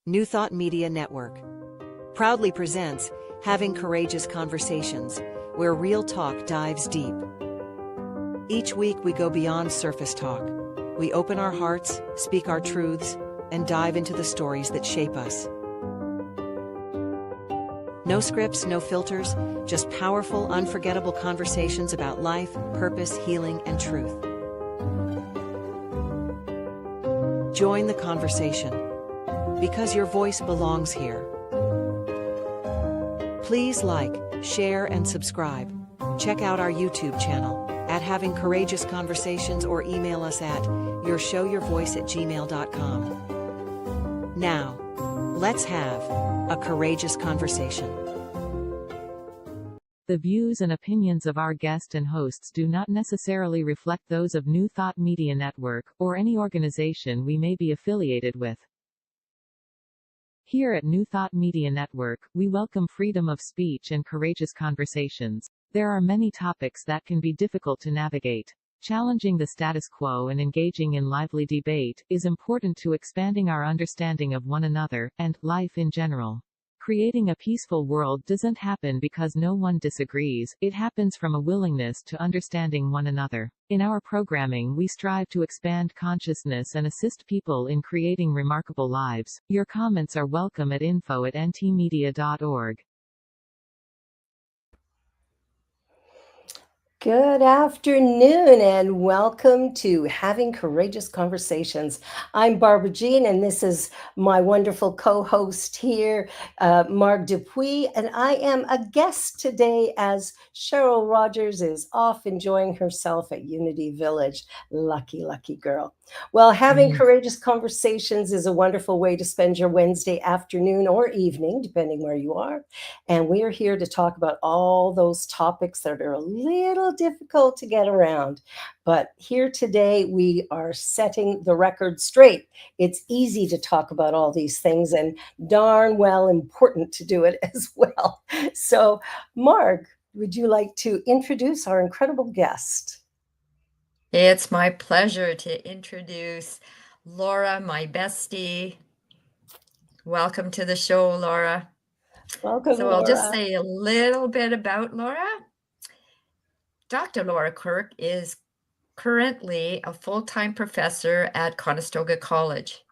New Thought Media Network proudly presents Having Courageous Conversations, where real talk dives deep. Each week we go beyond surface talk. We open our hearts, speak our truths, and dive into the stories that shape us. No scripts, no filters, just powerful, unforgettable conversations about life, purpose, healing, and truth. Join the conversation, because your voice belongs here. Please like, share, and subscribe. Check out our YouTube channel at Having Courageous Conversations or email us at yourshowyourvoice@gmail.com. Now, let's have a courageous conversation. The views and opinions of our guest and hosts do not necessarily reflect those of New Thought Media Network, or any organization we may be affiliated with. Here at New Thought Media Network, we welcome freedom of speech and courageous conversations. There are many topics that can be difficult to navigate. Challenging the status quo and engaging in lively debate is important to expanding our understanding of one another, and life in general. Creating a peaceful world doesn't happen because no one disagrees, it happens from a willingness to understanding one another. In our programming, we strive to expand consciousness and assist people in creating remarkable lives. Your comments are welcome at info@ntmedia.org. Good afternoon and welcome to Having Courageous Conversations. I'm Barbara Jean and this is my wonderful co-host here, Marg Dupuis, and I am a guest today as Cheryl Rogers is off enjoying herself at Unity Village. Lucky, lucky girl. Well, having courageous conversations is a wonderful way to spend your Wednesday afternoon or evening, depending where you are. And we are here to talk about all those topics that are a little difficult to get around. But here today, we are setting the record straight. It's easy to talk about all these things and darn well important to do it as well. So, Marg, would you like to introduce our incredible guest? It's my pleasure to introduce Laura, my bestie. Welcome to the show, Laura. Welcome, So Laura. I'll just say a little bit about Laura. Dr. Laura Quirk is currently a full-time professor at Conestoga College.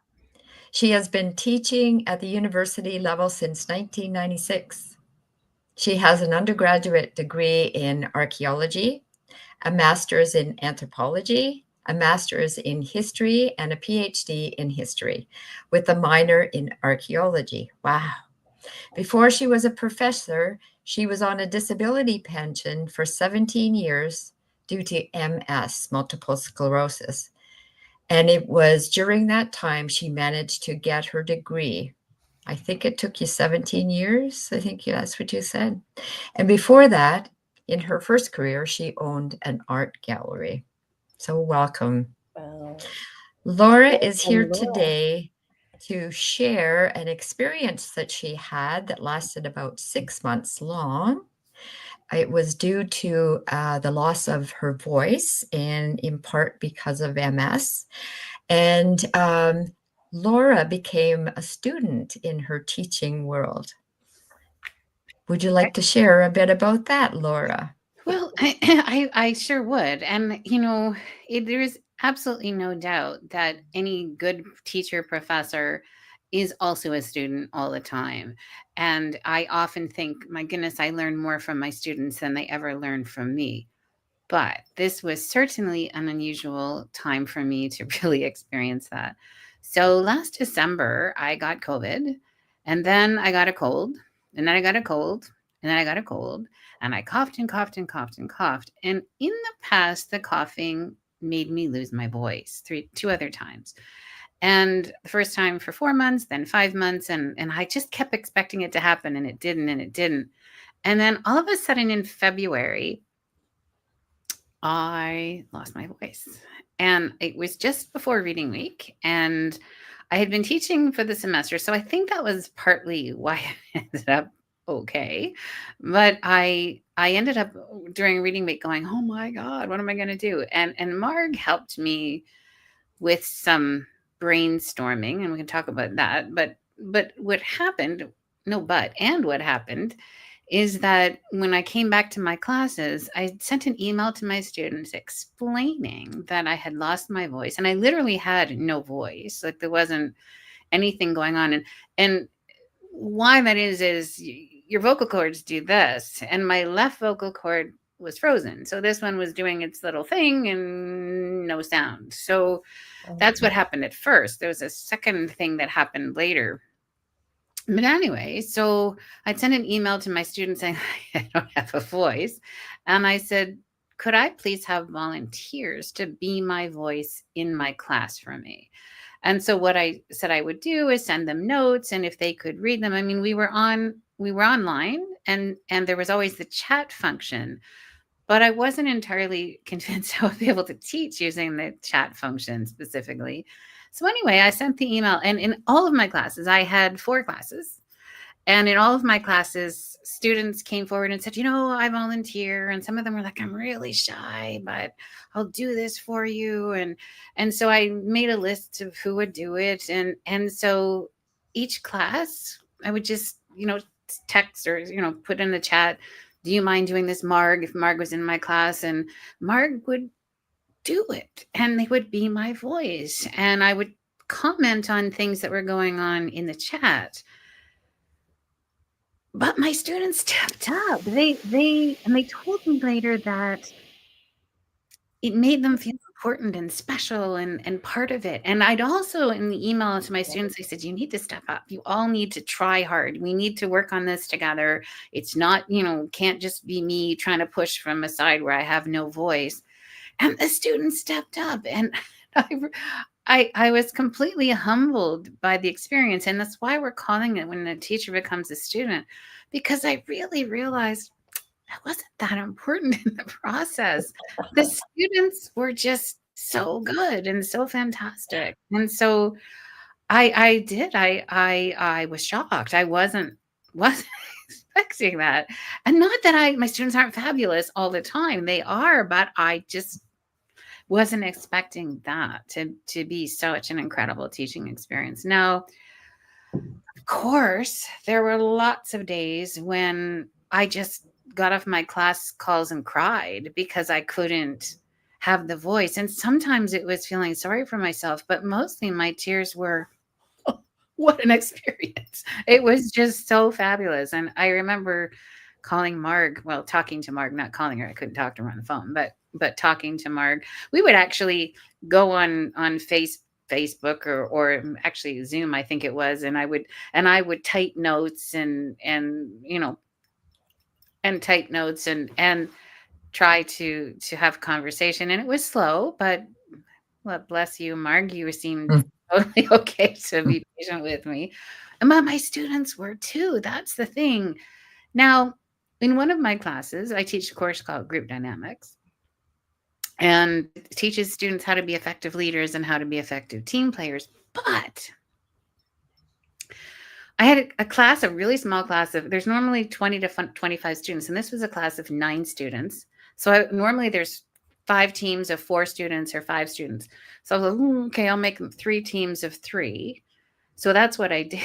She has been teaching at the university level since 1996. She has an undergraduate degree in archaeology, a master's in anthropology, a master's in history, and a PhD in history, with a minor in archaeology. Wow. Before she was a professor, she was on a disability pension for 17 years due to MS, multiple sclerosis. And it was during that time she managed to get her degree. I think it took you 17 years. I think that's what you said. And before that, in her first career, she owned an art gallery. So welcome. Wow. Laura is here Laura. today to share an experience that she had that lasted about 6 months long. It was due to the loss of her voice, and in part because of MS. And Laura became a student in her teaching world. Would you like to share a bit about that, Laura? Well, I sure would. And, there is absolutely no doubt that any good teacher, professor is also a student all the time. And I often think, my goodness, I learn more from my students than they ever learn from me. But this was certainly an unusual time for me to really experience that. So last December, I got COVID, and then I got a cold, and then I got a cold, and then I got a cold, and I coughed and coughed and coughed and coughed. And in the past, the coughing made me lose my voice two other times. And the first time for 4 months, then 5 months, and I just kept expecting it to happen, and it didn't, and it didn't. And then all of a sudden in February, I lost my voice. And it was just before reading week, and I had been teaching for the semester. So I think that was partly why I ended up okay. But I ended up during reading week going, oh my God, what am I going to do? And Marg helped me with some brainstorming, and we can talk about that. But what happened, no, what happened is that when I came back to my classes, I sent an email to my students explaining that I had lost my voice, and I literally had no voice. Like, there wasn't anything going on. And why that is your vocal cords do this, and my left vocal cord was frozen. So this one was doing its little thing and no sound. So that's what happened at first. There was a second thing that happened later. But anyway, so I'd send an email to my students saying, I don't have a voice. And I said, could I please have volunteers to be my voice in my class for me? And so what I said I would do is send them notes, and if they could read them. I mean, we were online, and there was always the chat function, but I wasn't entirely convinced I would be able to teach using the chat function specifically. So anyway, I sent the email, and in all of my classes, I had 4 classes. And in all of my classes, students came forward and said, I volunteer. And some of them were like, I'm really shy, but I'll do this for you. And so I made a list of who would do it. And so each class, I would just, text or, put in the chat, do you mind doing this, Marg? If Marg was in my class, and Marg would do it, and they would be my voice. And I would comment on things that were going on in the chat. But my students stepped up. They told me later that it made them feel important and special and part of it. And I'd also, in the email to my students, I said, you need to step up. You all need to try hard. We need to work on this together. It's not, can't just be me trying to push from a side where I have no voice. And the students stepped up, and I was completely humbled by the experience. And that's why we're calling it when a teacher becomes a student, because I really realized I wasn't that important in the process. The students were just so good and so fantastic. And so I was shocked. I wasn't expecting that. And not that my students aren't fabulous all the time. They are, but I just wasn't expecting that to be such an incredible teaching experience. Now, of course, there were lots of days when I just got off my class calls and cried because I couldn't have the voice. And sometimes it was feeling sorry for myself, but mostly my tears were, oh, what an experience. It was just so fabulous. And I remember calling Marg, talking to Marg, not calling her. I couldn't talk to her on the phone, but talking to Marg. We would actually go on Facebook or actually Zoom, I think it was, and I would type notes and type notes and try to have conversation. And it was slow, but bless you, Marg, you seemed totally okay to be patient with me. And my students were too. That's the thing. Now, in one of my classes, I teach a course called Group Dynamics, and it teaches students how to be effective leaders and how to be effective team players. But I had a class, a really small class there's normally 20 to 25 students, and this was a class of 9 students. So normally there's 5 teams of 4 students or 5 students. So I was like, okay, I'll make them 3 teams of 3. So that's what I did.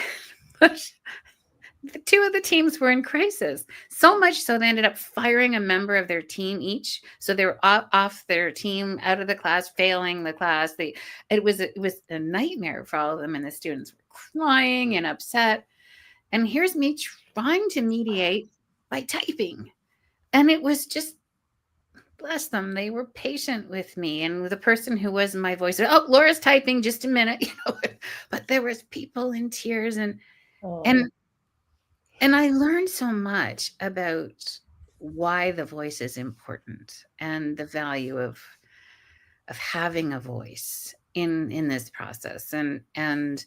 The 2 of the teams were in crisis, so much so they ended up firing a member of their team each. So they were off their team, out of the class, failing the class. It was a nightmare for all of them, and the students were crying and upset. And here's me trying to mediate by typing, and it was just, bless them, they were patient with me. And the person who was my voice said, "Oh, Laura's typing, just a minute," But there was people in tears, and I learned so much about why the voice is important and the value of having a voice in this process. And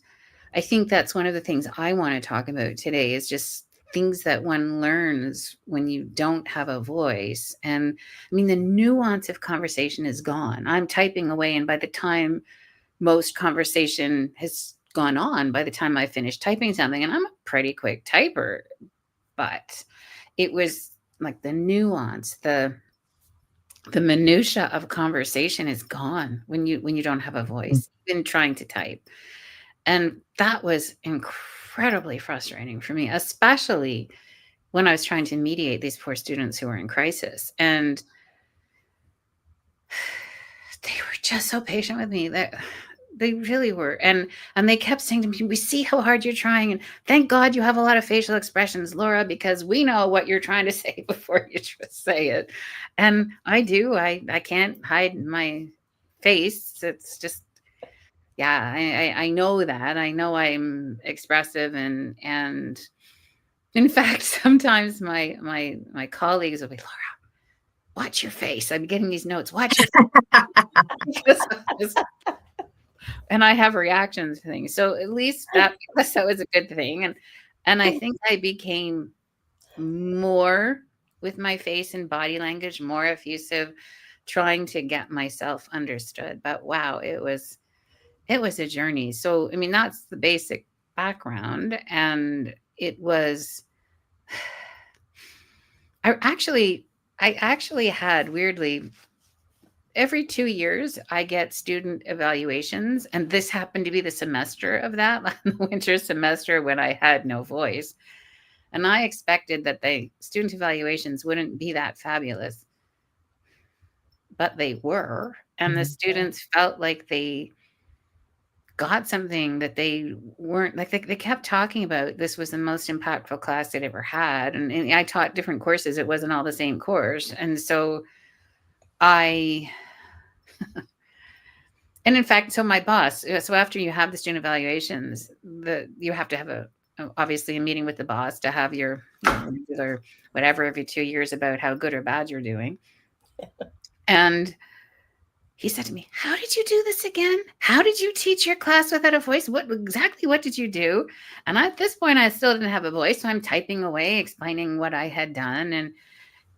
I think that's one of the things I want to talk about today, is just things that one learns when you don't have a voice. And I mean, the nuance of conversation is gone. I'm typing away, and by the time most conversation has gone on, by the time I finished typing something, and I'm a pretty quick typer, but it was like the nuance, the minutia of conversation is gone when you don't have a voice, even trying to type. And that was incredible incredibly frustrating for me, especially when I was trying to mediate these poor students who were in crisis. And they were just so patient with me. They really were. And they kept saying to me, we see how hard you're trying. And thank God you have a lot of facial expressions, Laura, because we know what you're trying to say before you just say it. And I do. I can't hide my face. It's just, yeah, I know that. I know I'm expressive and in fact, sometimes my colleagues will be, Laura, watch your face. I'm getting these notes. Watch your face. And I have reactions to things. So at least that was a good thing. And I think I became more with my face and body language, more effusive, trying to get myself understood. But wow, it was a journey. So, I mean, that's the basic background. And it was, I actually had, weirdly, every 2 years I get student evaluations. And this happened to be the semester of that, the winter semester when I had no voice. And I expected that the student evaluations wouldn't be that fabulous, but they were. And the students felt like they got something that they weren't, like, they kept talking about this was the most impactful class they'd ever had. And I taught different courses. It wasn't all the same course. And so and in fact, so my boss, so after you have the student evaluations, you have to have obviously a meeting with the boss to have your regular whatever every 2 years about how good or bad you're doing. And he said to me, how did you do this again? How did you teach your class without a voice? What did you do? And at this point, I still didn't have a voice. So I'm typing away, explaining what I had done.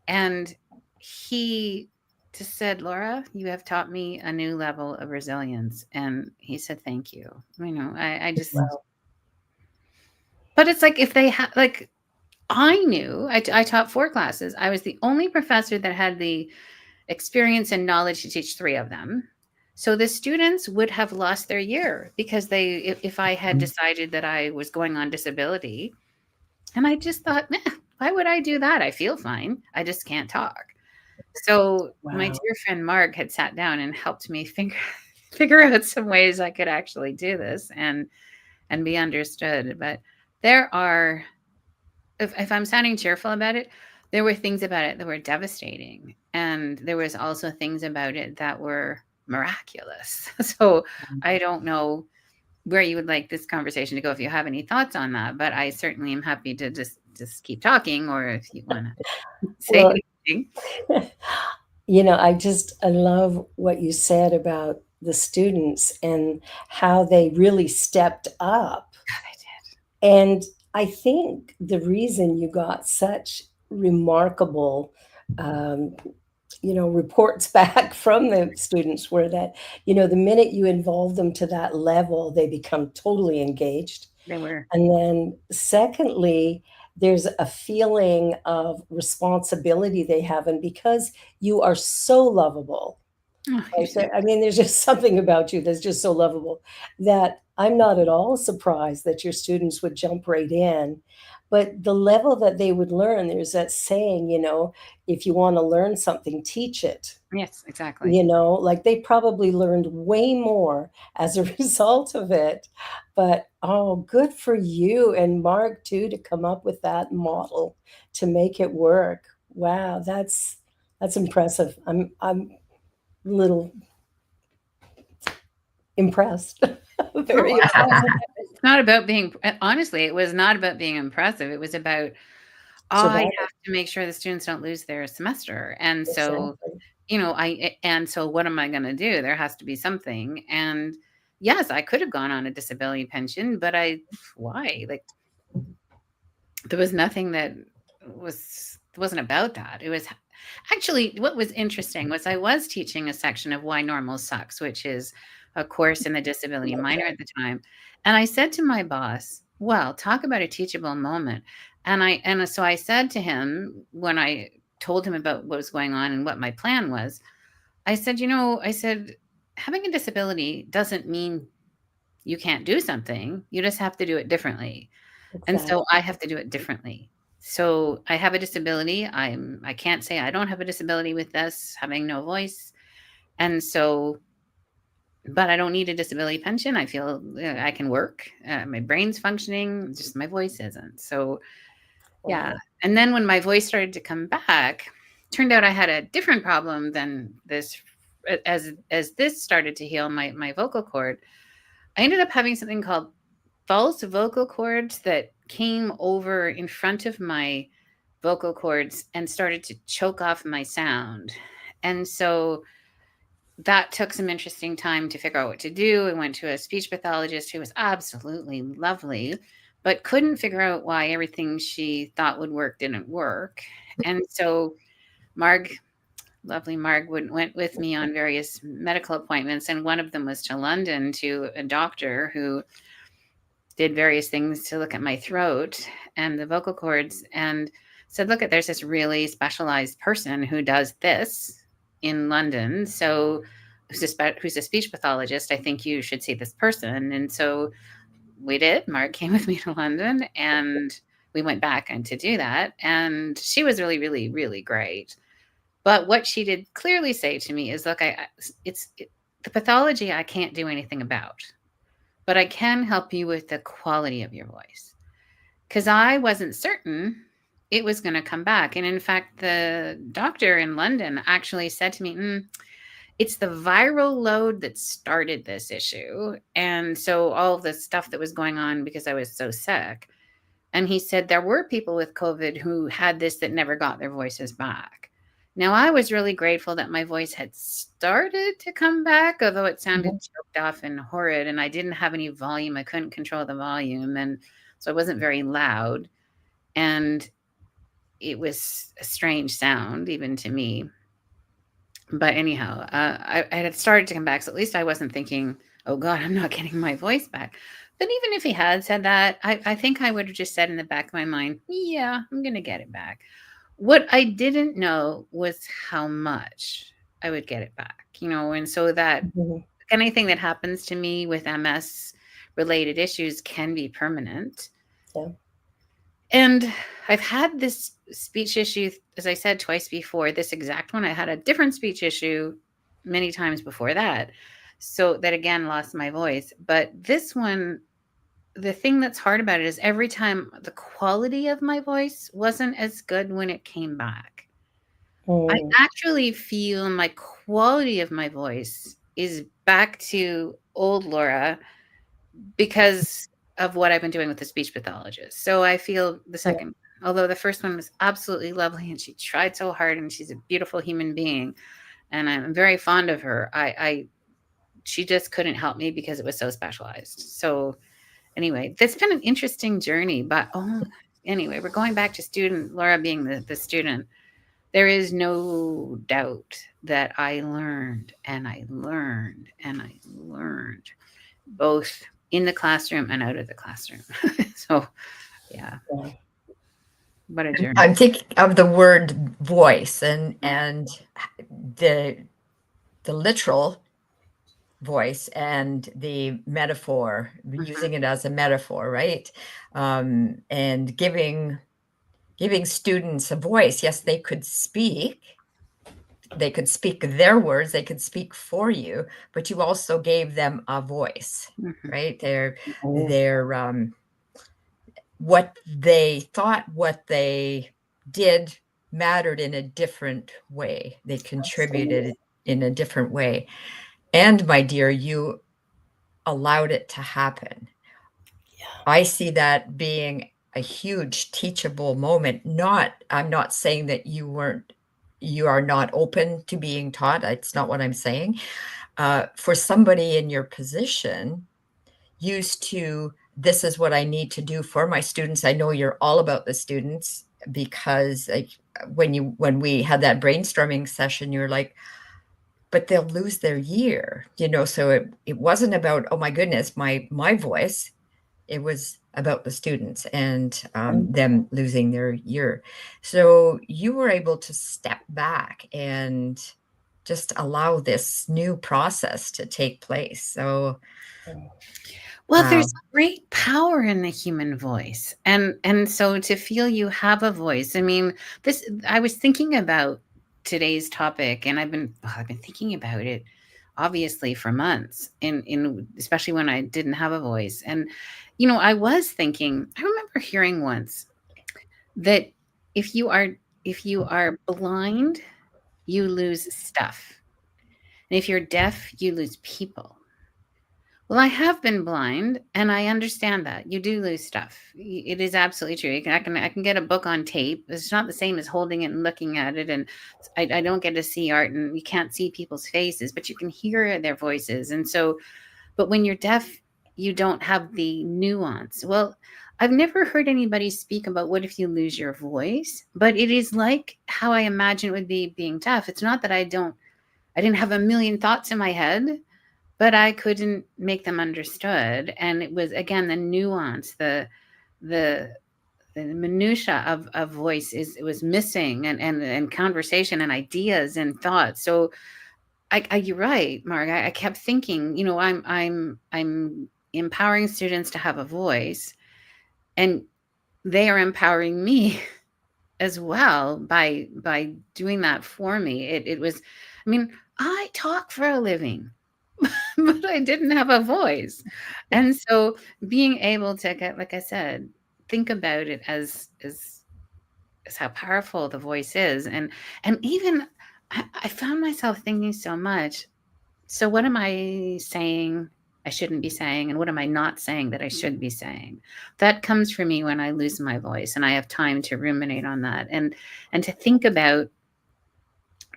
And he just said, Laura, you have taught me a new level of resilience. And he said, thank you. I just, wow. But it's like, if they had, like, I knew, I taught 4 classes. I was the only professor that had the experience and knowledge to teach 3 of them. So the students would have lost their year because if I had decided that I was going on disability, and I just thought, why would I do that? I feel fine. I just can't talk. So my dear friend Mark had sat down and helped me figure out some ways I could actually do this and be understood. But there are, if I'm sounding cheerful about it, there were things about it that were devastating. And there was also things about it that were miraculous. So I don't know where you would like this conversation to go, if you have any thoughts on that, but I certainly am happy to just keep talking, or if you want to say anything. I love what you said about the students and how they really stepped up. They did. And I think the reason you got such remarkable reports back from the students were that, the minute you involve them to that level, they become totally engaged. They were. And then secondly, there's a feeling of responsibility they have. And because you are so lovable, there's just something about you that's just so lovable that I'm not at all surprised that your students would jump right in. But the level that they would learn, there's that saying, if you want to learn something, teach it. Yes, exactly. Like they probably learned way more as a result of it. But, good for you and Mark too, to come up with that model to make it work. Wow, that's impressive. I'm a little impressed. Very impressed. It's not about being, honestly, it was not about being impressive. It was about, I have to make sure the students don't lose their semester. And so, so what am I going to do? There has to be something. And yes, I could have gone on a disability pension, but why? Like, there was nothing that wasn't about that. It was actually, what was interesting was I was teaching a section of Why Normal Sucks, which is a course in the disability minor at the time. And I said to my boss, well, talk about a teachable moment. And so I said to him, when I told him about what was going on and what my plan was, I said, having a disability doesn't mean you can't do something. You just have to do it differently. And so Exactly. I have to do it differently. So I have a disability. I can't say I don't have a disability with this, having no voice. And so, but I don't need a disability pension. I feel I can work. My brain's functioning, just my voice isn't. So yeah. Wow. And then when my voice started to come back, turned out I had a different problem than this. As this started to heal my vocal cord, I ended up having something called false vocal cords that came over in front of my vocal cords and started to choke off my sound. And so that took some interesting time to figure out what to do. I went to a speech pathologist who was absolutely lovely, but couldn't figure out why everything she thought would work didn't work. And so Marg, lovely Marg, went with me on various medical appointments. And one of them was to London to a doctor who did various things to look at my throat and the vocal cords and said, look, there's this really specialized person who does this in London. So who's a speech pathologist. I think you should see this person. And so we did. Mark came with me to London and we went back and to do that. And she was really, really, really great. But what she did clearly say to me is, look, the pathology I can't do anything about, but I can help you with the quality of your voice. Because I wasn't certain it was going to come back. And in fact, the doctor in London actually said to me, it's the viral load that started this issue. And so all the stuff that was going on because I was so sick. And he said there were people with COVID who had this that never got their voices back. Now, I was really grateful that my voice had started to come back, although it sounded choked off and horrid, and I didn't have any volume. I couldn't control the volume, and so I wasn't very loud. And it was a strange sound, even to me. But anyhow, I had started to come back, so at least I wasn't thinking, oh, God, I'm not getting my voice back. But even if he had said that, I think I would have just said in the back of my mind, yeah, I'm going to get it back. What I didn't know was how much I would get it back, and so that anything that happens to me with MS related issues can be permanent. Yeah. And I've had this speech issue, as I said, twice before. This exact one, I had a different speech issue many times before that. So that again lost my voice. But this one, the thing that's hard about it is every time the quality of my voice wasn't as good when it came back. I actually feel my quality of my voice is back to old Laura because of what I've been doing with the speech pathologist. So I feel the second, although the first one was absolutely lovely and she tried so hard and she's a beautiful human being and I'm very fond of her. She just couldn't help me because it was so specialized. So anyway, that's been an interesting journey, but anyway, we're going back to student Laura being the student. There is no doubt that I learned and I learned and I learned both in the classroom and out of the classroom. So yeah. What a journey. I'm thinking of the word voice and the literal voice and the metaphor, using it as a metaphor, right? And giving students a voice. Yes, they could speak their words, they could speak for you, but you also gave them a voice, right? They're what they thought, what they did mattered in a different way. They contributed in a different way. And my dear, you allowed it to happen. Yeah. I see that being a huge teachable moment. I'm not saying that you are not open to being taught. It's not what I'm saying. For somebody in your position, used to, this is what I need to do for my students. I know you're all about the students because when we had that brainstorming session, you're like, but they'll lose their year, so it wasn't about, oh my goodness, my voice. It was about the students and them losing their year. So you were able to step back and just allow this new process to take place. So Well, Wow. there's great power in the human voice. And so to feel you have a voice, I mean, this I was thinking about today's topic, and I've been thinking about it obviously for months, in especially when I didn't have a voice. And I was thinking, I remember hearing once that if you are if you are blind, you lose stuff. And if you're deaf, you lose people. Well, I have been blind, and I understand that. You do lose stuff. It is absolutely true. I can get a book on tape. It's not the same as holding it and looking at it, and I don't get to see art, and you can't see people's faces, but you can hear their voices. And so, but when you're deaf, you don't have the nuance. Well, I've never heard anybody speak about what if you lose your voice, but it is like how I imagine it would be being deaf. It's not that I didn't have a million thoughts in my head, but I couldn't make them understood. And it was, again, the nuance, the minutia of voice it was missing, and conversation and ideas and thoughts. So you're right, Mark. I kept thinking, I'm empowering students to have a voice, and they are empowering me as well by doing that for me. It was, I mean, I talk for a living. But I didn't have a voice. And so being able to get, like I said, think about it as how powerful the voice is. And even I found myself thinking so much. So what am I saying I shouldn't be saying? And what am I not saying that I should be saying? That comes for me when I lose my voice, and I have time to ruminate on that, and to think about,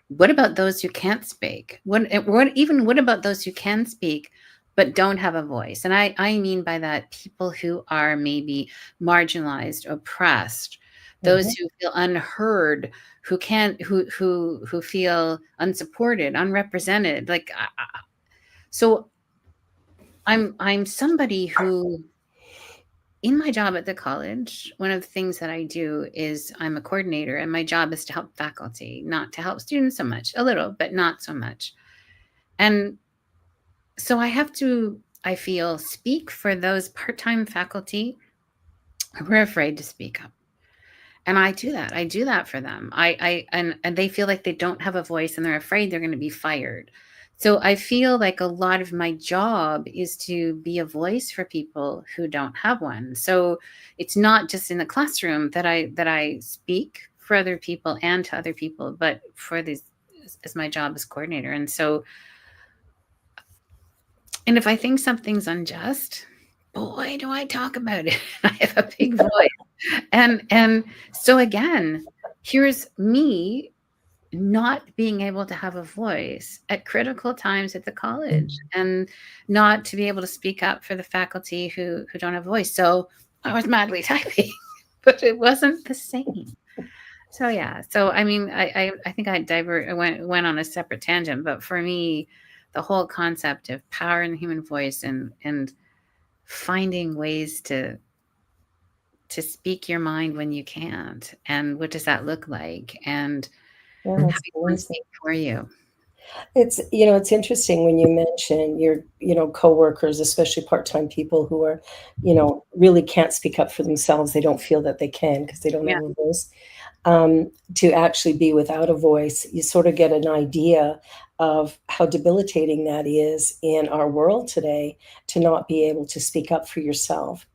what about those who can't speak? What about those who can speak but don't have a voice? And I mean by that, people who are maybe marginalized, oppressed, those who feel unheard, who can't, who feel unsupported, unrepresented. Like, so I'm somebody who, in my job at the college, one of the things that I do is I'm a coordinator, and my job is to help faculty, not to help students so much, a little, but not so much. And so I have to, I feel, speak for those part-time faculty who are afraid to speak up. And I do that. I do that for them. And they feel like they don't have a voice, and they're afraid they're going to be fired. So I feel like a lot of my job is to be a voice for people who don't have one. So it's not just in the classroom that I speak for other people and to other people, but for this as my job as coordinator. And so, and if I think something's unjust, boy, do I talk about it. I have a big voice. And so again, here's me not being able to have a voice at critical times at the college, and not to be able to speak up for the faculty who don't have a voice. So I was madly typing, but it wasn't the same. So yeah. So I mean, I think I went on a separate tangent, but for me, the whole concept of power in the human voice, and finding ways to speak your mind when you can't, and what does that look like, and having someone speak for you. It's, it's interesting when you mention your, coworkers, especially part-time people who are, really can't speak up for themselves. They don't feel that they can because they don't have a voice. To actually be without a voice, you sort of get an idea of how debilitating that is in our world today, to not be able to speak up for yourself.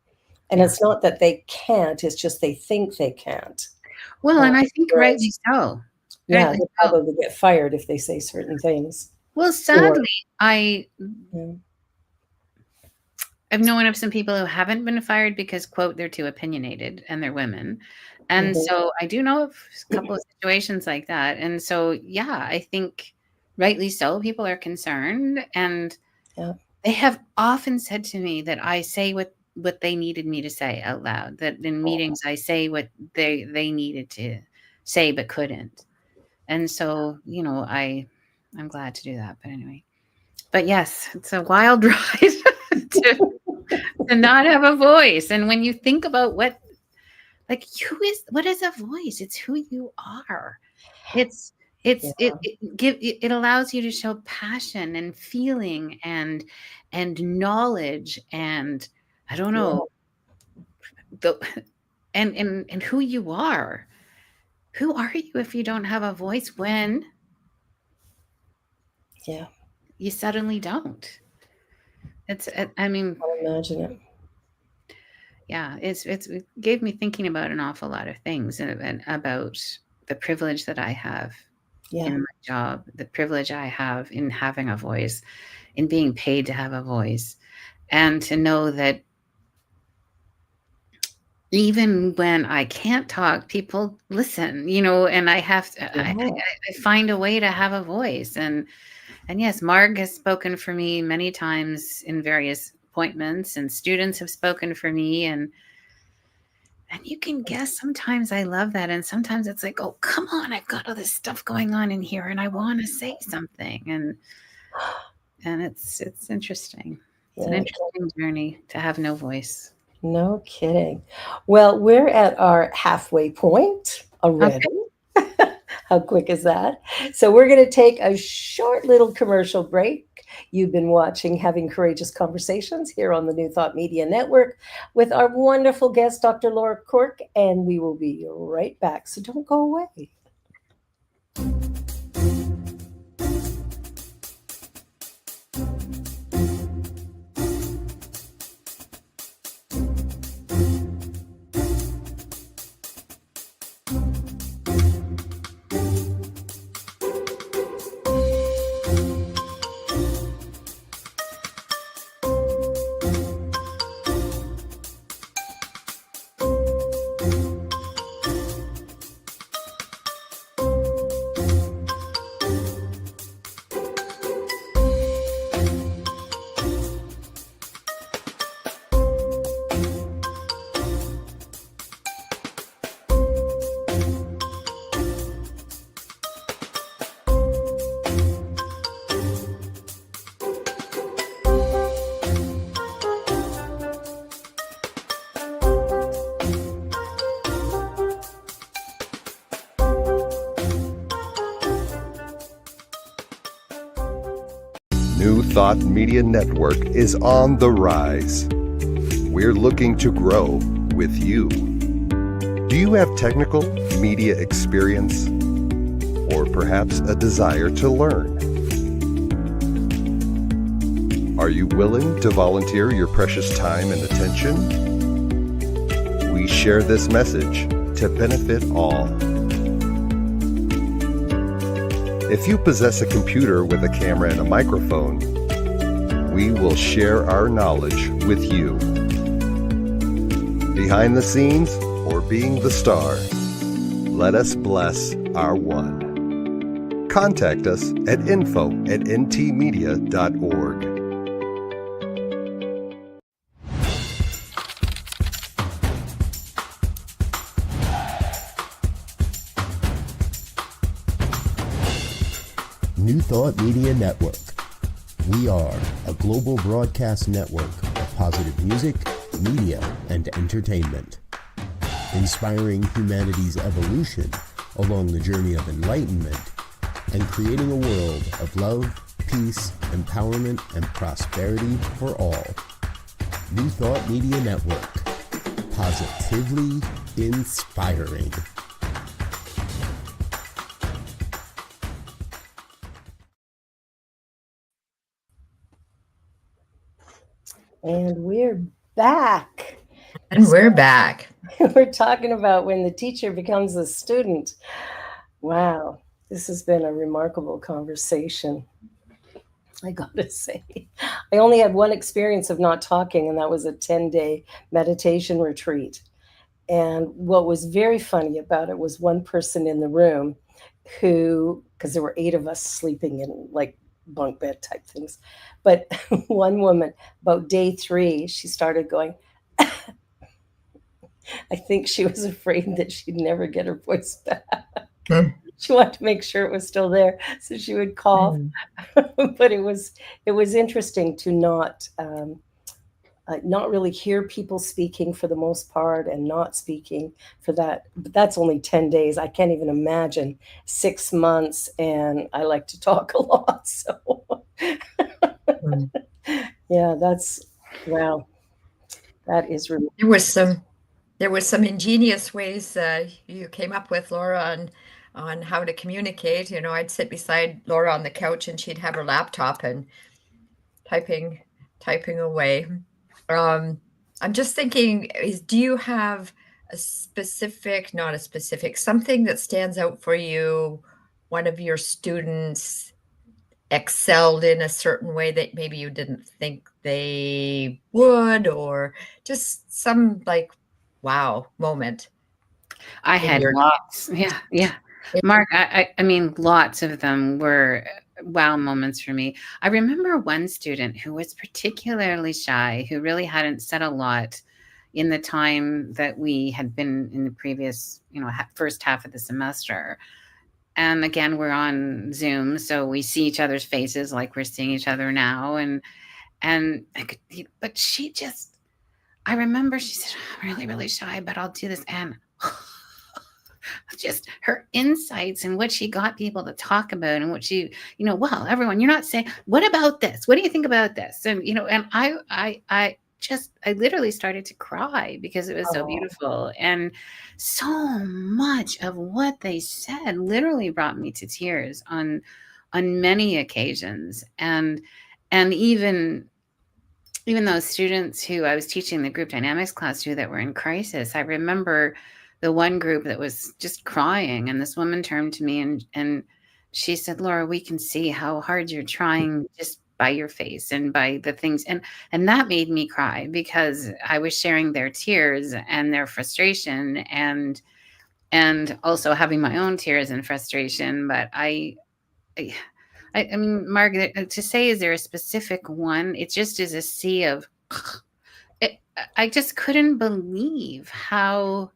And it's not that they can't, it's just they think they can't. Well, and I think rightly so. Yeah, they'll probably get fired if they say certain things. Well, sadly, I've known of some people who haven't been fired because, quote, they're too opinionated and they're women. And so I do know of a couple of situations like that. And so, yeah, I think rightly so, people are concerned. And they have often said to me that I say what they needed me to say out loud, that in meetings I say what they needed to say but couldn't. And so, I'm glad to do that. But anyway, but yes, it's a wild ride to not have a voice. And when you think about what is a voice? It's who you are. It's It allows you to show passion and feeling and knowledge and I don't know and who you are. Who are you if you don't have a voice when you suddenly don't? I mean, I imagine it. Yeah, it gave me thinking about an awful lot of things and about the privilege that I have in my job, the privilege I have in having a voice, in being paid to have a voice, and to know that even when I can't talk, people listen, and I have to, I find a way to have a voice. And yes, Marg has spoken for me many times in various appointments, and students have spoken for me, and you can guess sometimes I love that. And sometimes it's like, oh, come on, I've got all this stuff going on in here and I want to say something. And it's interesting. It's an interesting journey to have no voice. No kidding. Well, we're at our halfway point already. Okay. How quick is that? So we're going to take a short little commercial break. You've been watching Having Courageous Conversations here on the New Thought Media Network with our wonderful guest, Dr. Laura Quirk, and we will be right back. So don't go away. New Thought Media Network is on the rise. We're looking to grow with you. Do you have technical media experience? Or perhaps a desire to learn? Are you willing to volunteer your precious time and attention? We share this message to benefit all. If you possess a computer with a camera and a microphone, we will share our knowledge with you. Behind the scenes or being the star, let us bless our one. Contact us at info@ntmedia.org. New Thought Media Network. We are a global broadcast network of positive music, media, and entertainment, inspiring humanity's evolution along the journey of enlightenment and creating a world of love, peace, empowerment, and prosperity for all. New Thought Media Network. Positively inspiring. And we're back. And we're back. We're talking about when the teacher becomes a student. Wow, this has been a remarkable conversation. I gotta say, I only had one experience of not talking, and that was a 10-day meditation retreat. And what was very funny about it was one person in the room who, because there were 8 of us sleeping in like bunk bed type things, but one woman, about day 3, she started going, I think she was afraid that she'd never get her voice back. She wanted to make sure it was still there, so she would cough. But it was interesting to not not really hear people speaking for the most part and not speaking for that. But that's only 10 days. I can't even imagine 6 months. And I like to talk a lot. So, yeah, that's, wow. That is really. There was some ingenious ways you came up with, Laura, on how to communicate. You know, I'd sit beside Laura on the couch and she'd have her laptop and typing away. I'm just thinking, do you have a specific, not a specific, something that stands out for you? One of your students excelled in a certain way that maybe you didn't think they would, or just some like wow moment? I had lots. Yeah. Mark, I mean, lots of them were wow moments for me. I remember one student who was particularly shy, who really hadn't said a lot in the time that we had been in the previous, first half of the semester. And again, we're on Zoom, so we see each other's faces like we're seeing each other now. But I remember she said, I'm really, really shy, but I'll do this. And just her insights and what she got people to talk about and what she, well, everyone, you're not saying, what about this? What do you think about this? And, and I literally started to cry because it was so beautiful. And so much of what they said literally brought me to tears on many occasions. And even those students who I was teaching the group dynamics class to that were in crisis, I remember the one group that was just crying, and this woman turned to me and she said, Laura, we can see how hard you're trying just by your face and by the things. And that made me cry because I was sharing their tears and their frustration and also having my own tears and frustration. But I mean, Margaret, to say, is there a specific one? It just is a sea of, I just couldn't believe how,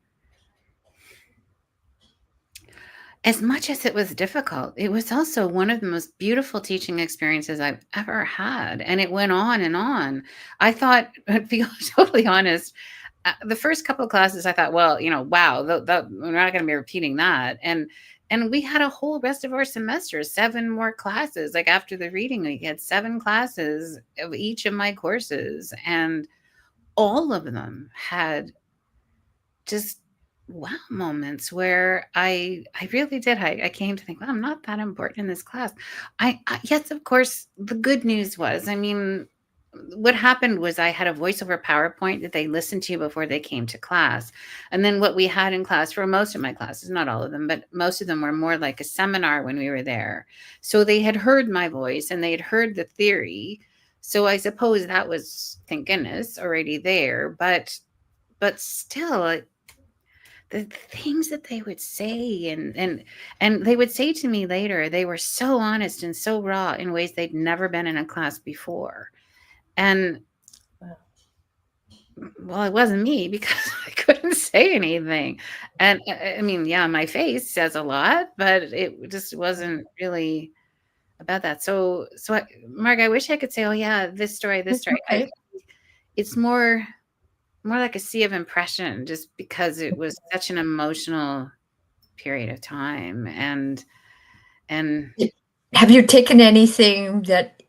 as much as it was difficult, it was also one of the most beautiful teaching experiences I've ever had. And it went on and on. I thought, to be totally honest, the first couple of classes, I thought, well, wow, we're not going to be repeating that. And we had a whole rest of our semester, 7 more classes. Like after the reading, we had 7 classes of each of my courses. And all of them had just wow moments where I really did. I came to think, well, I'm not that important in this class. Yes, of course, the good news was, I mean, what happened was I had a voiceover PowerPoint that they listened to before they came to class. And then what we had in class for most of my classes, not all of them, but most of them were more like a seminar when we were there. So they had heard my voice and they had heard the theory. So I suppose that was, thank goodness, already there. But still, the things that they would say and they would say to me later, they were so honest and so raw in ways they'd never been in a class before. And well, it wasn't me because I couldn't say anything. And I mean, yeah, my face says a lot, but it just wasn't really about that. So Mark, I wish I could say, oh yeah, this story. Okay. It's more like a sea of impression, just because it was such an emotional period of time. And have you taken anything that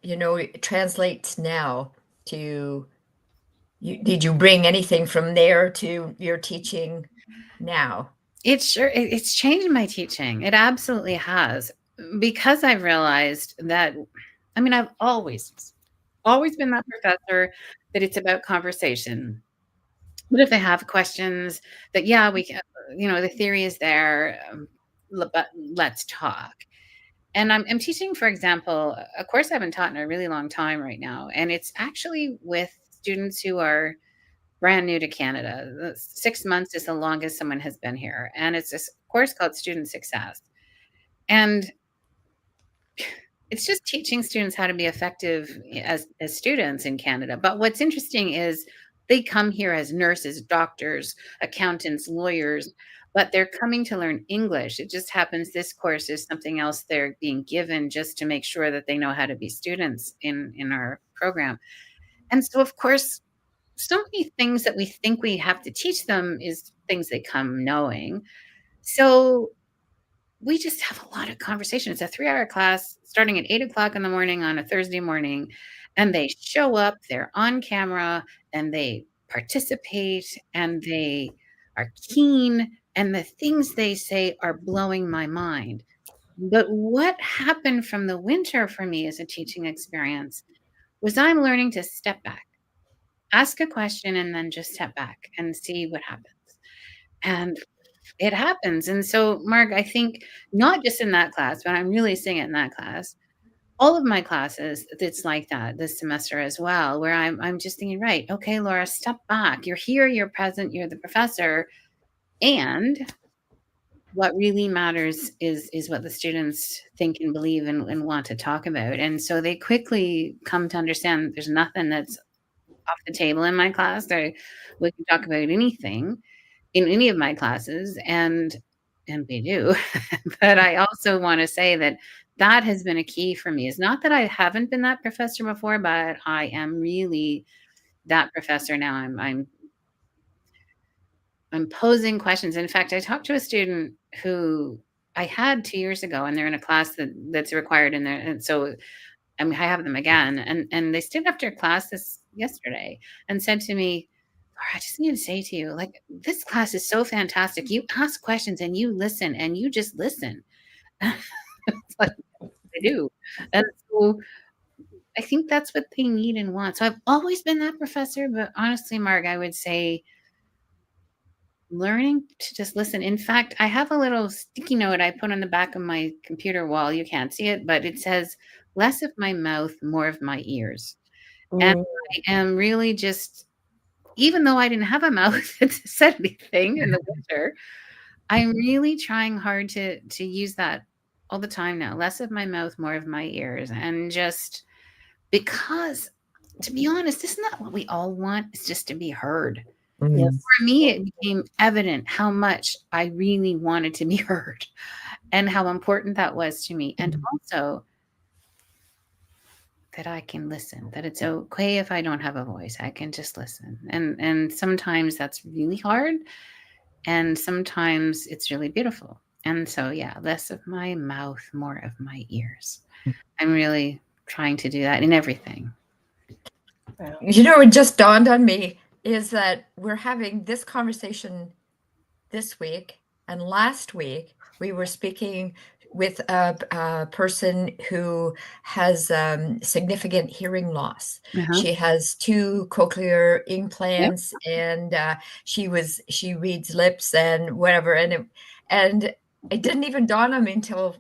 translates now to you? Did you bring anything from there to your teaching now? It's changed my teaching. It absolutely has, because I've realized that, I mean, I've always been that professor that it's about conversation. But if they have questions that, yeah, we can, the theory is there, but let's talk. And I'm teaching, for example, a course I haven't taught in a really long time right now. And it's actually with students who are brand new to Canada. 6 months is the longest someone has been here. And it's this course called Student Success. And it's just teaching students how to be effective as students in Canada. But what's interesting is they come here as nurses, doctors, accountants, lawyers, but they're coming to learn English. It just happens this course is something else they're being given just to make sure that they know how to be students in our program. And so, of course, so many things that we think we have to teach them is things they come knowing. So we just have a lot of conversation. It's a 3-hour class starting at 8 o'clock in the morning on a Thursday morning. And they show up, they're on camera, and they participate, and they are keen. And the things they say are blowing my mind. But what happened from the winter for me as a teaching experience was I'm learning to step back, ask a question, and then just step back and see what happens. And it happens. And so, Mark, I think not just in that class, but I'm really seeing it in that class. All of my classes, it's like that this semester as well, where I'm just thinking, right, okay, Laura, step back. You're here, you're present, you're the professor. And what really matters is what the students think and believe and want to talk about. And so they quickly come to understand there's nothing that's off the table in my class. We can talk about anything in any of my classes, and we do. But I also want to say that has been a key for me. It's not that I haven't been that professor before, but I am really that professor now. I'm posing questions. In fact, I talked to a student who I had 2 years ago, and they're in a class that's required in there. And so I have them again. And they stood after class yesterday and said to me, Laura, I just need to say to you, like, this class is so fantastic. You ask questions and you listen, and you just listen. It's like I do. And so I think that's what they need and want. So I've always been that professor, but honestly, Mark, I would say learning to just listen. In fact, I have a little sticky note I put on the back of my computer wall. You can't see it, but it says, less of my mouth, more of my ears. And I am really just, even though I didn't have a mouth that said anything in the winter, I'm really trying hard to use that all the time now. Less of my mouth, more of my ears. And just because, to be honest, isn't that what we all want? It's just to be heard. Yes. For me, it became evident how much I really wanted to be heard and how important that was to me. And also that I can listen, that it's okay if I don't have a voice, I can just listen. And sometimes that's really hard. And sometimes it's really beautiful. And so, yeah, less of my mouth, more of my ears. I'm really trying to do that in everything. Wow. You know, it just dawned on me is that we're having this conversation this week, and last week we were speaking with a person who has significant hearing loss. She has 2 cochlear implants, and she reads lips and whatever, and it didn't even dawn on me until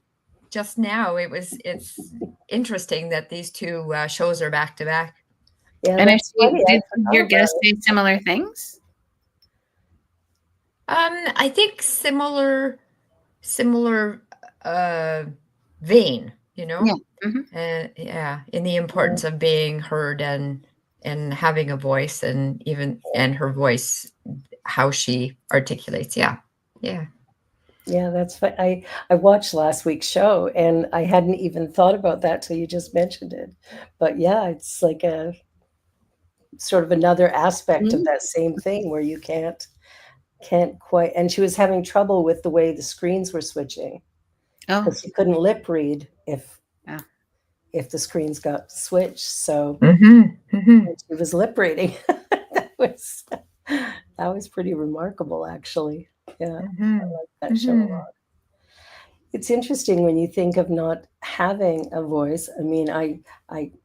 just now. It's interesting that these 2 shows are back to back. Yeah, And that's funny. did your guests say similar things? I think similar vein, you know. Yeah. Yeah, in the importance of being heard and having a voice, and her voice, how she articulates. Yeah. That's fun. I watched last week's show, and I hadn't even thought about that till you just mentioned it. But yeah, it's like a sort of another aspect of that same thing where you can't quite. And she was having trouble with the way the screens were switching, because she couldn't lip read if the screens got switched. So she was lip reading. that was pretty remarkable, actually. Yeah, I like that show a lot. It's interesting when you think of not having a voice. I mean, I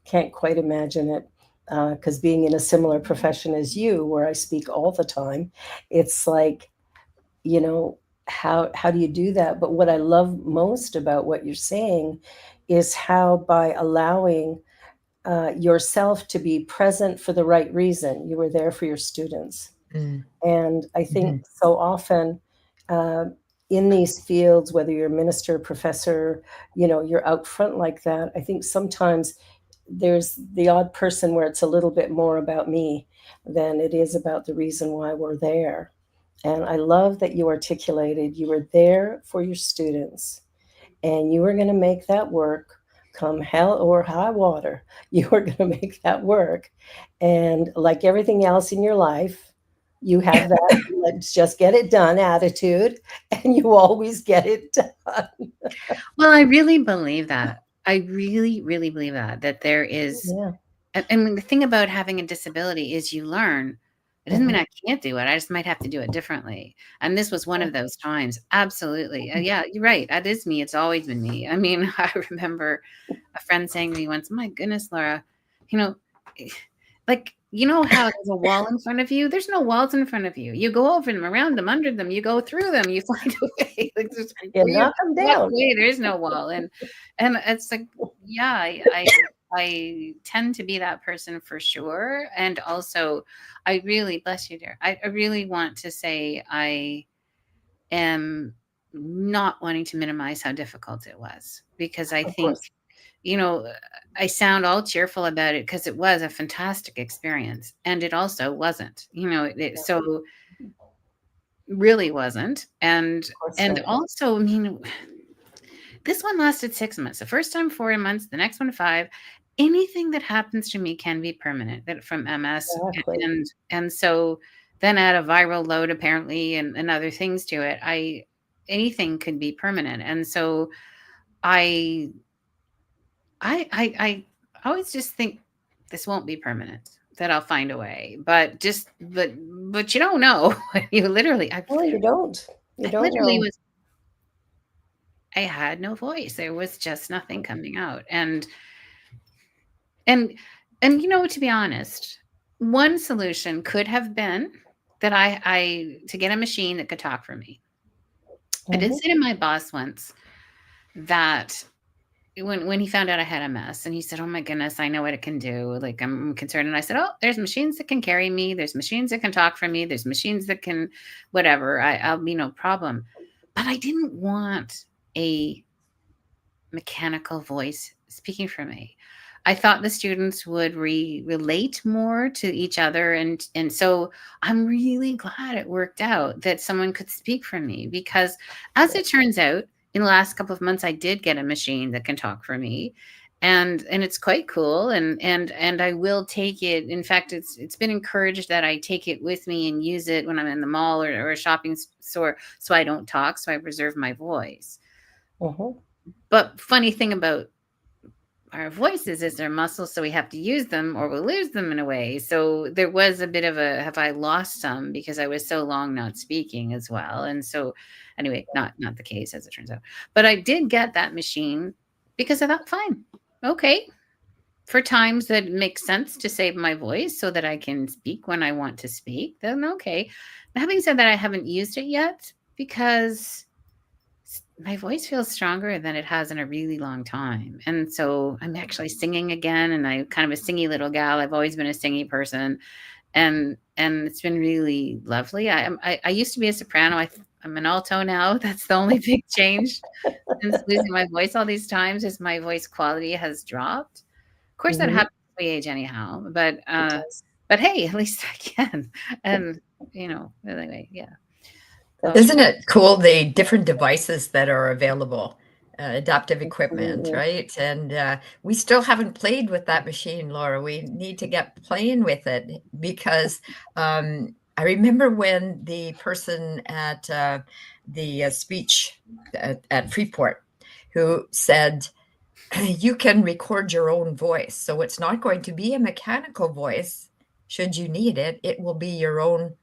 can't quite imagine it, because being in a similar profession as you, where I speak all the time, it's like, you know, how do you do that? But what I love most about what you're saying is how, by allowing yourself to be present for the right reason, you were there for your students. And I think so often in these fields, whether you're a minister, professor, you know, you're out front like that, I think sometimes there's the odd person where it's a little bit more about me than it is about the reason why we're there. And I love that you articulated you were there for your students, and you were going to make that work come hell or high water, you are going to make that work. And like everything else in your life, you have that let's just get it done attitude, and you always get it done. Well, I really believe that. I really, really believe that there is, Yeah. and the thing about having a disability is you learn. It doesn't mean I can't do it. I just might have to do it differently. And this was one of those times. Absolutely. Yeah, you're right. That is me. It's always been me. I mean, I remember a friend saying to me once, "My goodness, Laura, you know, like, you know how there's a wall in front of you? There's no walls in front of you. You go over them, around them, under them, you go through them, you find a way. Like, there's You where you knock them walk down. away, there is no wall." And it's like, yeah, I tend to be that person for sure. And also, I really, bless you, dear. I really want to say I am not wanting to minimize how difficult it was, because I Of think, course. you know, I sound all cheerful about it because it was a fantastic experience, and it also wasn't, so really wasn't. And Of course not. also, I mean, this one lasted 6 months. The first time 4 months, the next one 5. Anything that happens to me can be permanent, that from MS, Exactly. and so then add a viral load apparently, and other things to it. Anything could be permanent, and so I I always just think this won't be permanent, that I'll find a way, but you don't know. You literally, No, you don't. You I don't literally know. I had no voice. There was just nothing coming out. And to be honest, one solution could have been that I to get a machine that could talk for me. I did say to my boss once that when he found out I had MS, and he said, "Oh my goodness, I know what it can do. Like, I'm concerned." And I said, "Oh, there's machines that can carry me. There's machines that can talk for me. There's machines that can whatever. I'll be no problem." But I didn't want a mechanical voice speaking for me. I thought the students would relate more to each other, and so I'm really glad it worked out that someone could speak for me, because as it turns out, in the last couple of months, I did get a machine that can talk for me, and it's quite cool, and I will take it. In fact, it's been encouraged that I take it with me and use it when I'm in the mall or a shopping store, so I don't talk, so I preserve my voice. But funny thing about our voices is they're muscles, so we have to use them or we'll lose them in a way. So there was a bit of a, have I lost some because I was so long not speaking as well. And so anyway, not the case as it turns out. But I did get that machine because I thought, fine, okay, for times that make sense to save my voice so that I can speak when I want to speak, then okay. Having said that, I haven't used it yet because my voice feels stronger than it has in a really long time. And so I'm actually singing again, and I'm kind of a singy little gal. I've always been a singy person. And it's been really lovely. I used to be a soprano. I'm an alto now. That's the only big change since losing my voice all these times, is my voice quality has dropped. Of course, that happens at my age anyhow. But hey, at least I can. And anyway, yeah. Isn't it cool, the different devices that are available, adaptive equipment, right? And we still haven't played with that machine, Laura. We need to get playing with it, because I remember when the person at the speech at Freeport who said, you can record your own voice. So it's not going to be a mechanical voice. Should you need it, it will be your own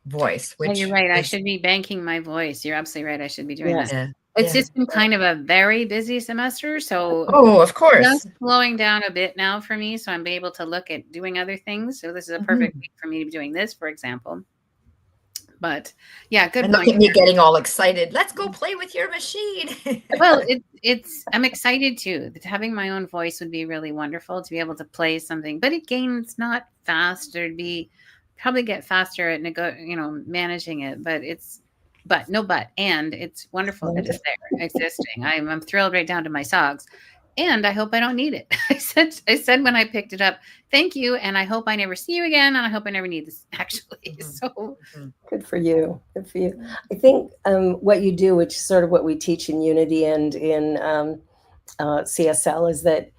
voice. Which you're right. I should be banking my voice. You're absolutely right. I should be doing that. Yeah, it's just been kind of a very busy semester. So of course, just slowing down a bit now for me. So I'm able to look at doing other things. So this is a perfect week for me to be doing this, for example. But yeah, good point. Look at me getting all excited. Let's go play with your machine. Well, I'm excited too. Having my own voice would be really wonderful, to be able to play something. But again, it's not fast. Probably get faster at managing it. And it's wonderful that it's there existing. I'm thrilled right down to my socks. And I hope I don't need it. I said when I picked it up, thank you. And I hope I never see you again. And I hope I never need this, actually. So good for you. Good for you. I think what you do, which is sort of what we teach in Unity and in CSL, is that,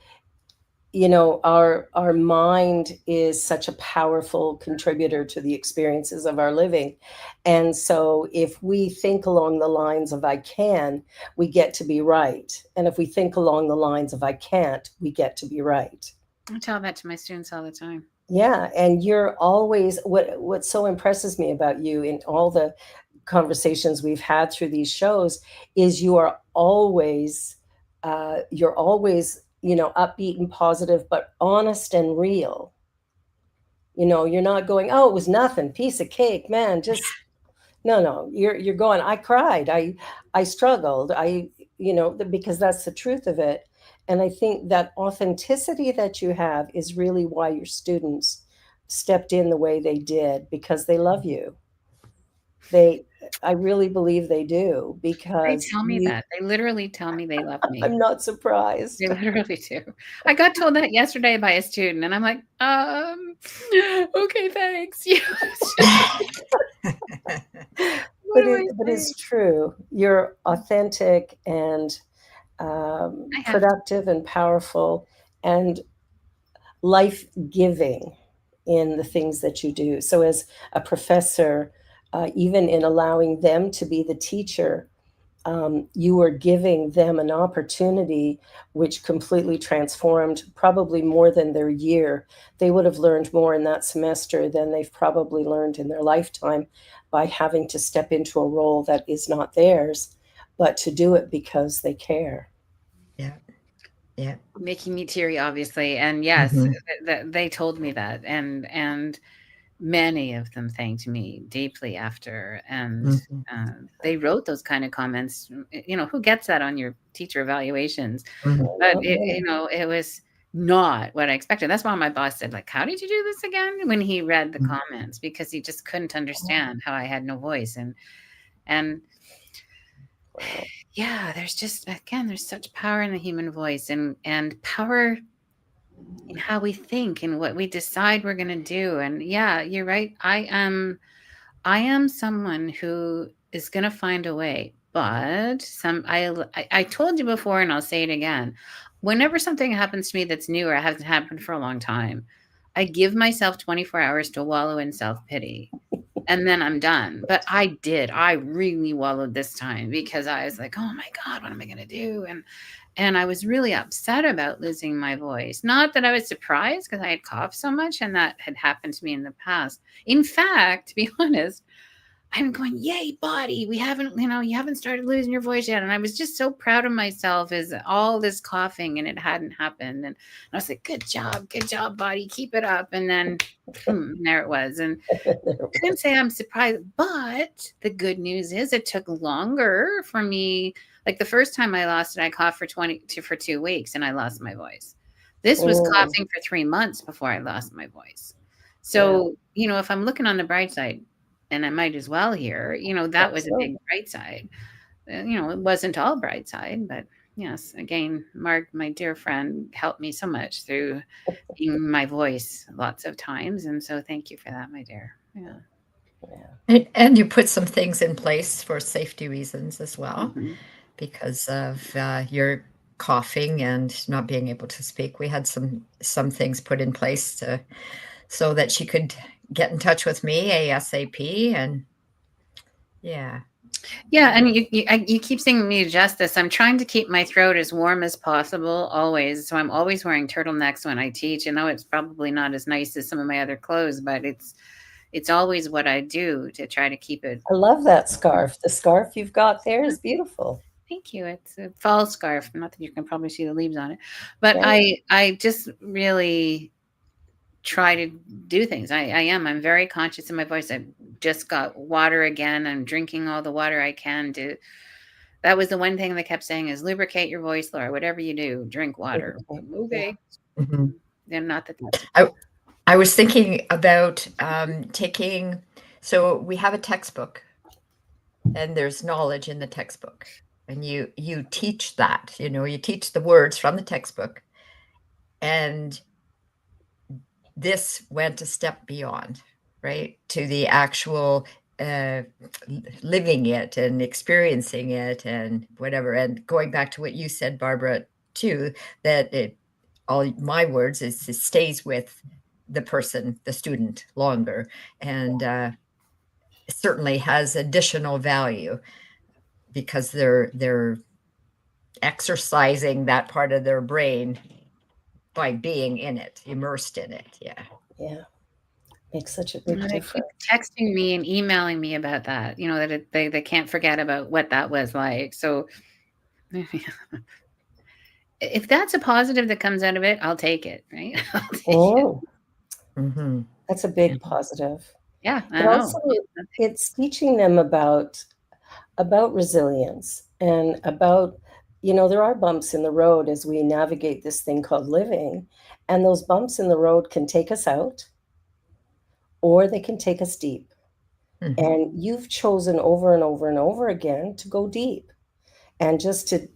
our mind is such a powerful contributor to the experiences of our living. And so if we think along the lines of I can, we get to be right. And if we think along the lines of I can't, we get to be right. I tell that to my students all the time. Yeah, and you're always, what so impresses me about you in all the conversations we've had through these shows is you're always upbeat and positive, but honest and real. You're not going, oh, it was nothing, piece of cake, man, just no. You're going, I cried, I struggled, because that's the truth of it. And I think that authenticity that you have is really why your students stepped in the way they did, because they love you. I really believe they do, They because tell me that. They literally tell me they love me. I'm not surprised. They literally do. I got told that yesterday by a student, and I'm like, okay, thanks. But it's true. You're authentic and productive and powerful and life-giving in the things that you do. So as a professor, even in allowing them to be the teacher, you are giving them an opportunity which completely transformed probably more than their year. They would have learned more in that semester than they've probably learned in their lifetime by having to step into a role that is not theirs, but to do it because they care. Yeah. Making me teary, obviously. And yes, they told me that. And many of them thanked me deeply after. And they wrote those kind of comments. Who gets that on your teacher evaluations? But it was not what I expected. That's why my boss said, like, how did you do this again? When he read the comments, because he just couldn't understand how I had no voice. And yeah, there's such power in the human voice, and power in how we think and what we decide we're going to do. And yeah, you're right. I am someone who is going to find a way, but I told you before, and I'll say it again. Whenever something happens to me that's new or hasn't happened for a long time, I give myself 24 hours to wallow in self-pity. And then I'm done. But I really wallowed this time, because I was like, oh my God, what am I going to do? And I was really upset about losing my voice. Not that I was surprised, because I had coughed so much and that had happened to me in the past. In fact, to be honest, I'm going, yay, body. You haven't started losing your voice yet. And I was just so proud of myself as all this coughing and it hadn't happened. And I was like, good job, body. Keep it up. And then there it was. And I couldn't say I'm surprised, but the good news is it took longer for me. Like the first time I lost it, I coughed for 2 weeks and I lost my voice. This was coughing for 3 months before I lost my voice. So, if I'm looking on the bright side, and I might as well here, that was a big bright side. It wasn't all bright side, but yes, again, Mark, my dear friend, helped me so much through being my voice lots of times. And so thank you for that, my dear. Yeah. And you put some things in place for safety reasons as well, because of your coughing and not being able to speak. We had some things put in place so that she could get in touch with me ASAP. And yeah, and you keep saying me justice. I'm trying to keep my throat as warm as possible always, so I'm always wearing turtlenecks when I teach. I know it's probably not as nice as some of my other clothes, but it's always what I do to try to keep it. I love that scarf. The scarf you've got there is beautiful. Thank you. It's a fall scarf. Not that you can probably see the leaves on it, but I just really try to do things. I'm very conscious of my voice. I just got water again. I'm drinking all the water I can do. That was the one thing they kept saying is lubricate your voice, Laura. Whatever you do, drink water. Okay. Then not that that's I was thinking about taking, so we have a textbook and there's knowledge in the textbook, and you teach that, you teach the words from the textbook, and this went a step beyond, right, to the actual living it and experiencing it and whatever. And going back to what you said, Barbara, too, that all my words is it stays with the person, the student, longer, and certainly has additional value because they're exercising that part of their brain by being in it, immersed in it. Yeah. Yeah. Makes such a big They keep difference. texting me and emailing me about that, that they can't forget about what that was like. So if that's a positive that comes out of it, I'll take it, right? I'll take it. Oh, Mm-hmm. that's a big positive. Yeah, I But know. also, it's teaching them about resilience and about, there are bumps in the road as we navigate this thing called living, and those bumps in the road can take us out or they can take us deep. Mhm. And you've chosen over and over and over again to go deep and just to,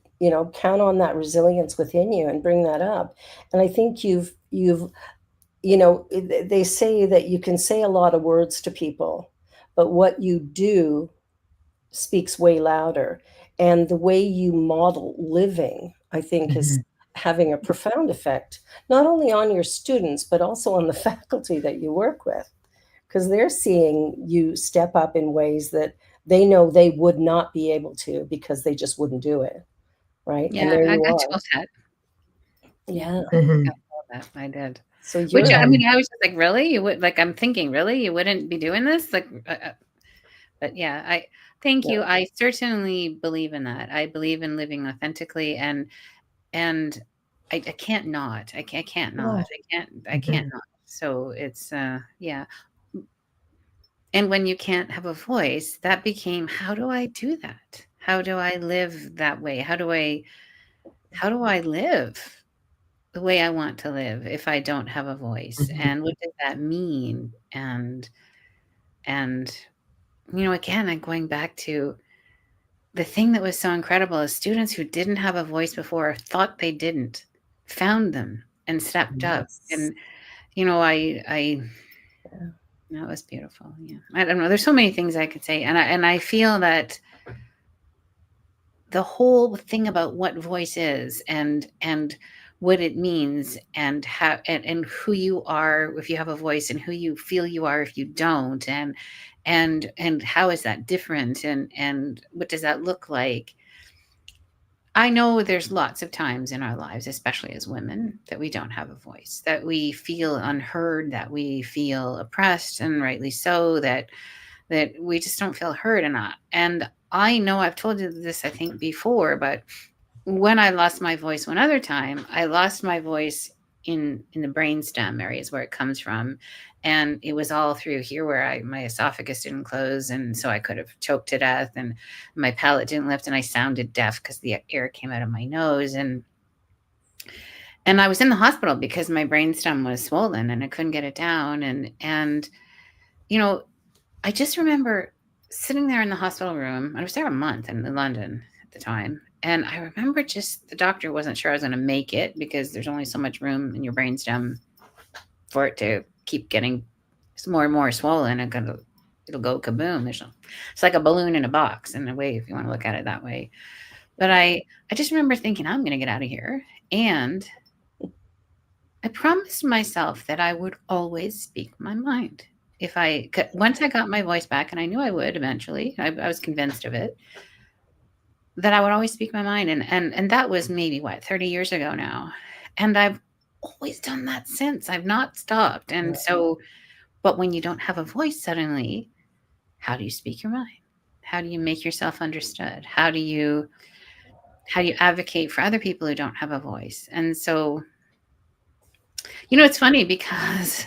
count on that resilience within you and bring that up. And I think they say that you can say a lot of words to people, but what you do speaks way louder. And the way you model living, I think, is having a profound effect, not only on your students, but also on the faculty that you work with, because they're seeing you step up in ways that they know they would not be able to because they just wouldn't do it. Right. Yeah, And there I you got are. told that. Yeah. Mhm. I told that. I did. So Which, you're, I mean, I was just like, really? You would, like, I'm thinking, really? You wouldn't be doing this? Like, but yeah, thank you. I certainly believe in that. I believe in living authentically, and I can't not. I can't not. I can't not. So it's yeah. And when you can't have a voice, that became, how do I do that? How do I live that way? How do I live the way I want to live if I don't have a voice? And what does that mean? And again, I'm going back to the thing that was so incredible is students who didn't have a voice before, thought they didn't, found them and stepped up. And, that was beautiful. Yeah. I don't know. There's so many things I could say. And I feel that the whole thing about what voice is and what it means and how and who you are if you have a voice and who you feel you are if you don't, and how is that different, and what does that look like? I know there's lots of times in our lives, especially as women, that we don't have a voice, that we feel unheard, that we feel oppressed, and rightly so, that we just don't feel heard enough. And I know I've told you this, I think, before, but when I lost my voice one other time, I lost my voice in the brainstem areas where it comes from. And it was all through here where my esophagus didn't close. And so I could have choked to death, and my palate didn't lift, and I sounded deaf because the air came out of my nose. And I was in the hospital because my brainstem was swollen and I couldn't get it down. And I just remember sitting there in the hospital room. I was there a month in London at the time. And I remember the doctor wasn't sure I was going to make it because there's only so much room in your brainstem for it to keep getting more and more swollen. It'll go kaboom. It's like a balloon in a box in a way, if you want to look at it that way. But I just remember thinking, I'm going to get out of here. And I promised myself that I would always speak my mind. Once I got my voice back, and I knew I would eventually, I was convinced of it, that I would always speak my mind. And that was maybe 30 years ago now. And I've always done that since. I've not stopped. And so, but when you don't have a voice suddenly, how do you speak your mind? How do you make yourself understood? How do you advocate for other people who don't have a voice? And so, it's funny because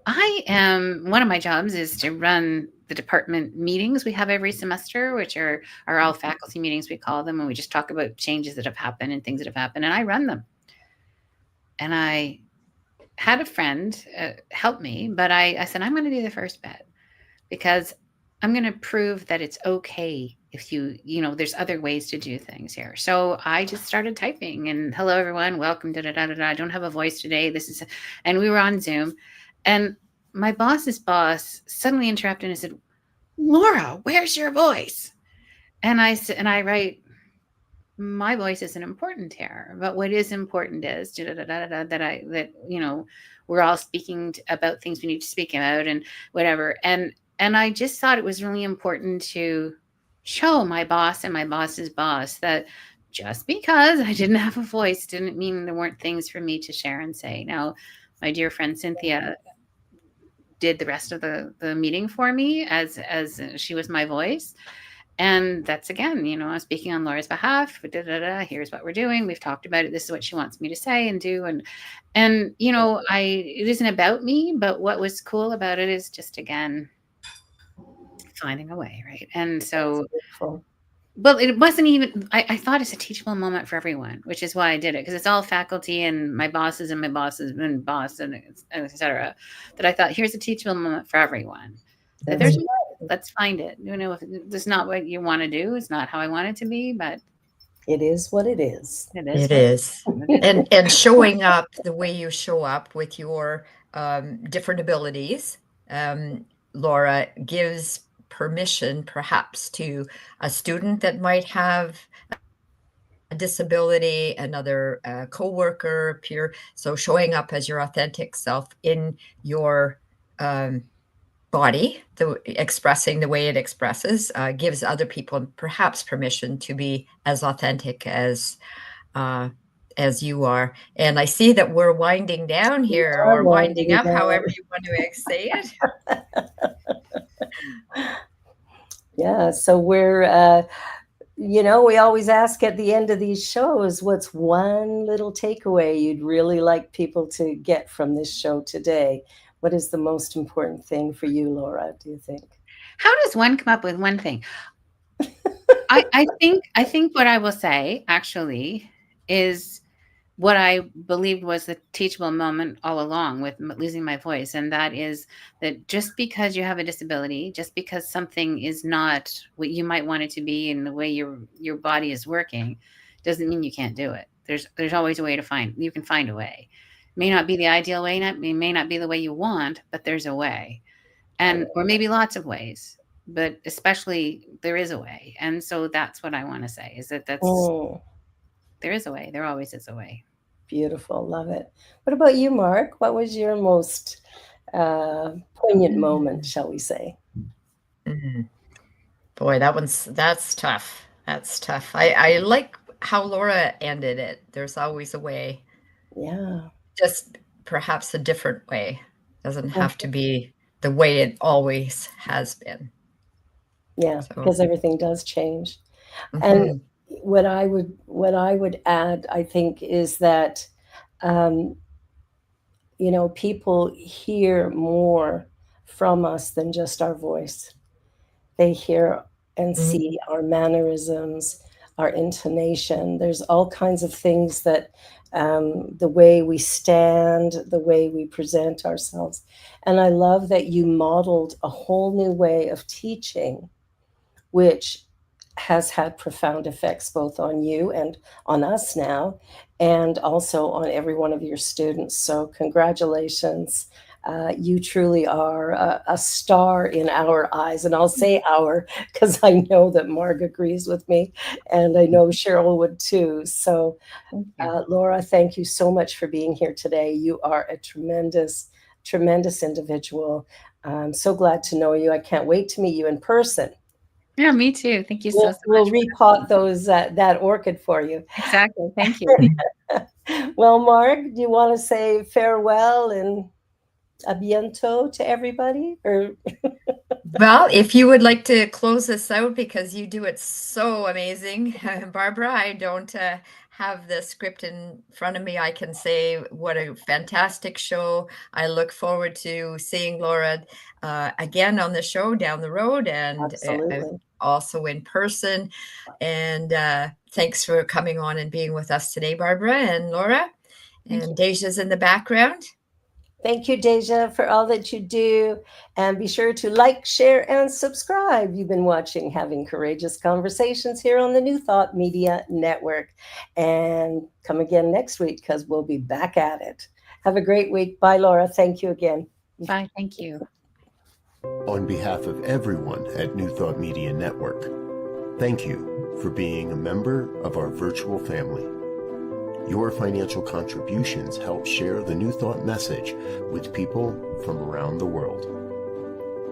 one of my jobs is to run the department meetings we have every semester, which are all faculty meetings, we call them, and we just talk about changes that have happened and things that have happened, and I run them. And I had a friend help me, but I said, I'm going to do the first bit because I'm going to prove that it's okay if there's other ways to do things here. So I just started typing and, hello, everyone, welcome, I don't have a voice today. And we were on Zoom. And my boss's boss suddenly interrupted and said, Laura, where's your voice? And I said, and I write, my voice isn't important here. But what is important is that we're all speaking about things we need to speak about and whatever. And I just thought it was really important to show my boss and my boss's boss that just because I didn't have a voice didn't mean there weren't things for me to share and say. Now, my dear friend Cynthia did the rest of the meeting for me as she was my voice. And that's, again, I'm speaking on Laura's behalf. Here's what we're doing. We've talked about it. This is what she wants me to say and do. And it isn't about me, but what was cool about it is just, again, finding a way, right? And so, well, it wasn't even, I thought it's a teachable moment for everyone, which is why I did it, because it's all faculty and my bosses and boss and et cetera, that I thought, here's a teachable moment for everyone. That there's, let's find it. If it's not what you want to do, it's not how I want it to be, but it is what it is. It is. And showing up the way you show up with your different abilities, Laura, gives permission perhaps to a student that might have a disability, another co-worker, peer. So showing up as your authentic self in your body, expressing the way it expresses, gives other people perhaps permission to be as authentic as you are. And I see that we're winding down here, or winding up, however you want to say it. Yeah, so we're, we always ask at the end of these shows, what's one little takeaway you'd really like people to get from this show today? What is the most important thing for you, Laura, do you think? How does one come up with one thing? I think what I will say, actually, is what I believed was the teachable moment all along with losing my voice. And that is that just because you have a disability, just because something is not what you might want it to be in the way your body is working, doesn't mean you can't do it. There's always a way you can find a way. It may not be the ideal way, it may not be the way you want, but there's a way. Or maybe lots of ways, but especially there is a way. And so that's what I want to say, is that there is a way. There always is a way. Beautiful. Love it. What about you, Mark? What was your most poignant moment, shall we say? Mm-hmm. Boy, that's tough. That's tough. I like how Laura ended it. There's always a way. Yeah. Just perhaps a different way. Doesn't have to be the way it always has been. Yeah, because everything does change. Mm-hmm. And what I would add, I think, is that, people hear more from us than just our voice. They hear and see our mannerisms, our intonation. There's all kinds of things that the way we stand, the way we present ourselves. And I love that you modeled a whole new way of teaching, which has had profound effects both on you and on us now, and also on every one of your students. So congratulations. You truly are a star in our eyes. And I'll say our, because I know that Marg agrees with me, and I know Cheryl would too. So Laura, thank you so much for being here today. You are a tremendous, tremendous individual. I'm so glad to know you. I can't wait to meet you in person. Yeah, me too. Thank you so much. We'll repot that orchid for you. Exactly. Thank you. Well, Marg, do you want to say farewell and a bientôt to everybody? Well, if you would like to close this out, because you do it so amazing, Barbara, I don't have the script in front of me. I can say what a fantastic show. I look forward to seeing Laura again on the show down the road, and also in person. And thanks for coming on and being with us today, Barbara and Laura. And Deja's in the background. Thank you, Deja, for all that you do. And be sure to like, share, and subscribe. You've been watching Having Courageous Conversations here on the New Thought Media Network. And come again next week, because we'll be back at it. Have a great week. Bye, Laura. Thank you again. Bye. Thank you. On behalf of everyone at New Thought Media Network, thank you for being a member of our virtual family. Your financial contributions help share the New Thought message with people from around the world.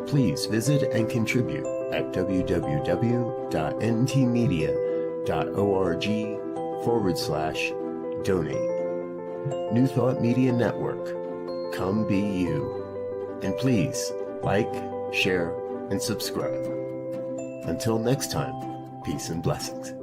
Please visit and contribute at www.ntmedia.org/donate. New Thought Media Network. Come be you. And please like, share, and subscribe. Until next time, peace and blessings.